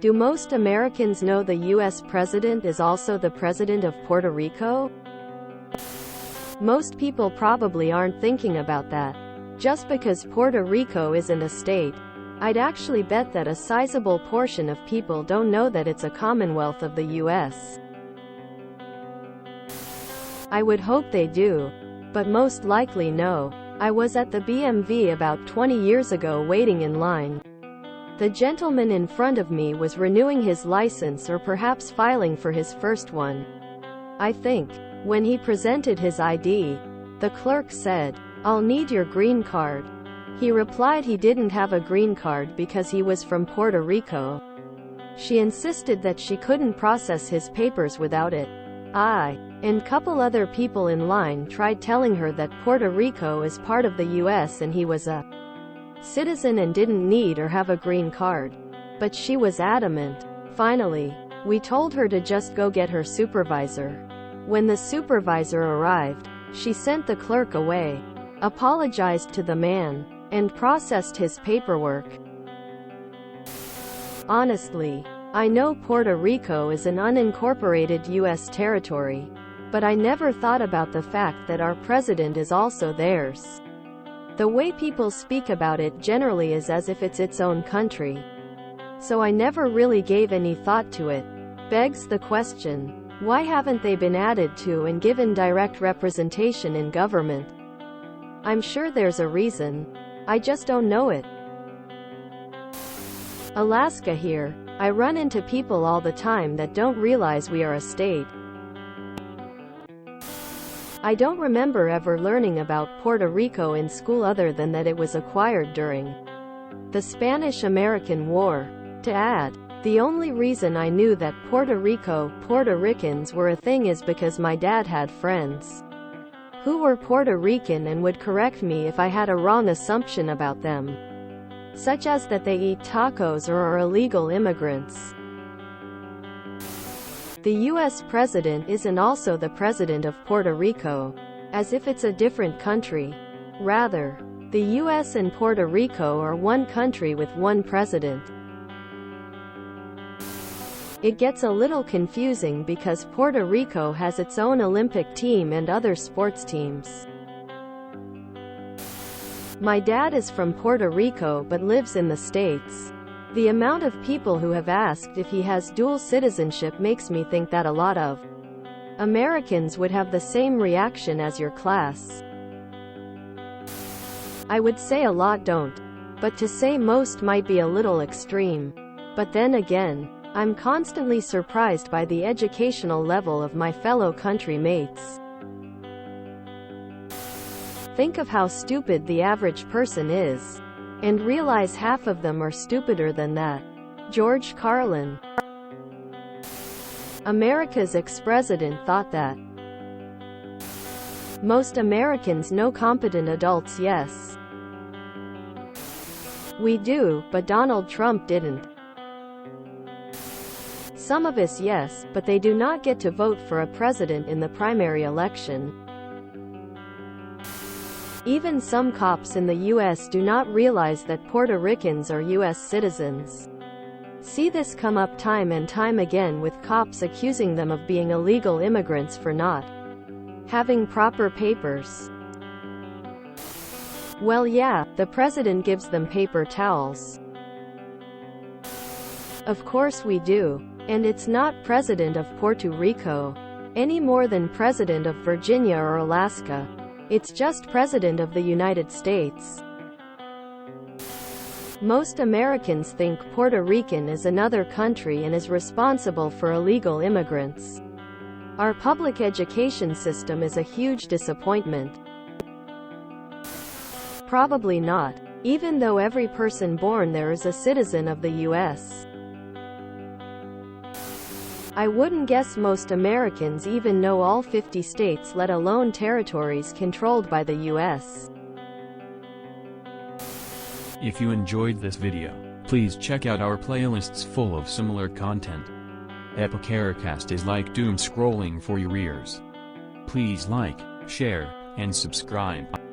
Do most Americans know the U.S. president is also the president of Puerto Rico? Most people probably aren't thinking about that. Just because Puerto Rico isn't a state, I'd actually bet that a sizable portion of people don't know that it's a commonwealth of the U.S. I would hope they do, but most likely no. I was at the BMV about 20 years ago waiting in line. The gentleman in front of me was renewing his license or perhaps filing for his first one, I think. When he presented his ID, the clerk said, "I'll need your green card." He replied he didn't have a green card because he was from Puerto Rico. She insisted that she couldn't process his papers without it. I and couple other people in line tried telling her that Puerto Rico is part of the US and he was a citizen and didn't need or have a green card. But she was adamant. Finally, we told her to just go get her supervisor. When the supervisor arrived, she sent the clerk away, apologized to the man, and processed his paperwork. Honestly, I know Puerto Rico is an unincorporated U.S. territory, but I never thought about the fact that our president is also theirs. The way people speak about it generally is as if it's its own country. So I never really gave any thought to it. Begs the question, why haven't they been added to and given direct representation in government? I'm sure there's a reason. I just don't know it. Alaska here. I run into people all the time that don't realize we are a state. I don't remember ever learning about Puerto Rico in school other than that it was acquired during the Spanish-American War. To add, the only reason I knew that Puerto Ricans were a thing is because my dad had friends who were Puerto Rican and would correct me if I had a wrong assumption about them, such as that they eat tacos or are illegal immigrants. The U.S. president isn't also the president of Puerto Rico, as if it's a different country. Rather, the U.S. and Puerto Rico are one country with one president. It gets a little confusing because Puerto Rico has its own Olympic team and other sports teams. My dad is from Puerto Rico but lives in the States. The amount of people who have asked if he has dual citizenship makes me think that a lot of Americans would have the same reaction as your class. I would say a lot don't, but to say most might be a little extreme. But then again, I'm constantly surprised by the educational level of my fellow country mates. Think of how stupid the average person is, and realize half of them are stupider than that. George Carlin. America's ex-president thought that most Americans know competent adults. Yes, we do, but Donald Trump didn't. Some of us yes, but they do not get to vote for a president in the primary election. Even some cops in the U.S. do not realize that Puerto Ricans are U.S. citizens. See this come up time and time again with cops accusing them of being illegal immigrants for not having proper papers. Well yeah, the president gives them paper towels. Of course we do. And it's not president of Puerto Rico, any more than president of Virginia or Alaska. It's just president of the United States. Most Americans think Puerto Rican is another country and is responsible for illegal immigrants. Our public education system is a huge disappointment. Probably not, even though every person born there is a citizen of the U.S. I wouldn't guess most Americans even know all 50 states, let alone territories controlled by the U.S. If you enjoyed this video, please check out our playlists full of similar content. Epicaricast is like doom scrolling for your ears. Please like, share, and subscribe.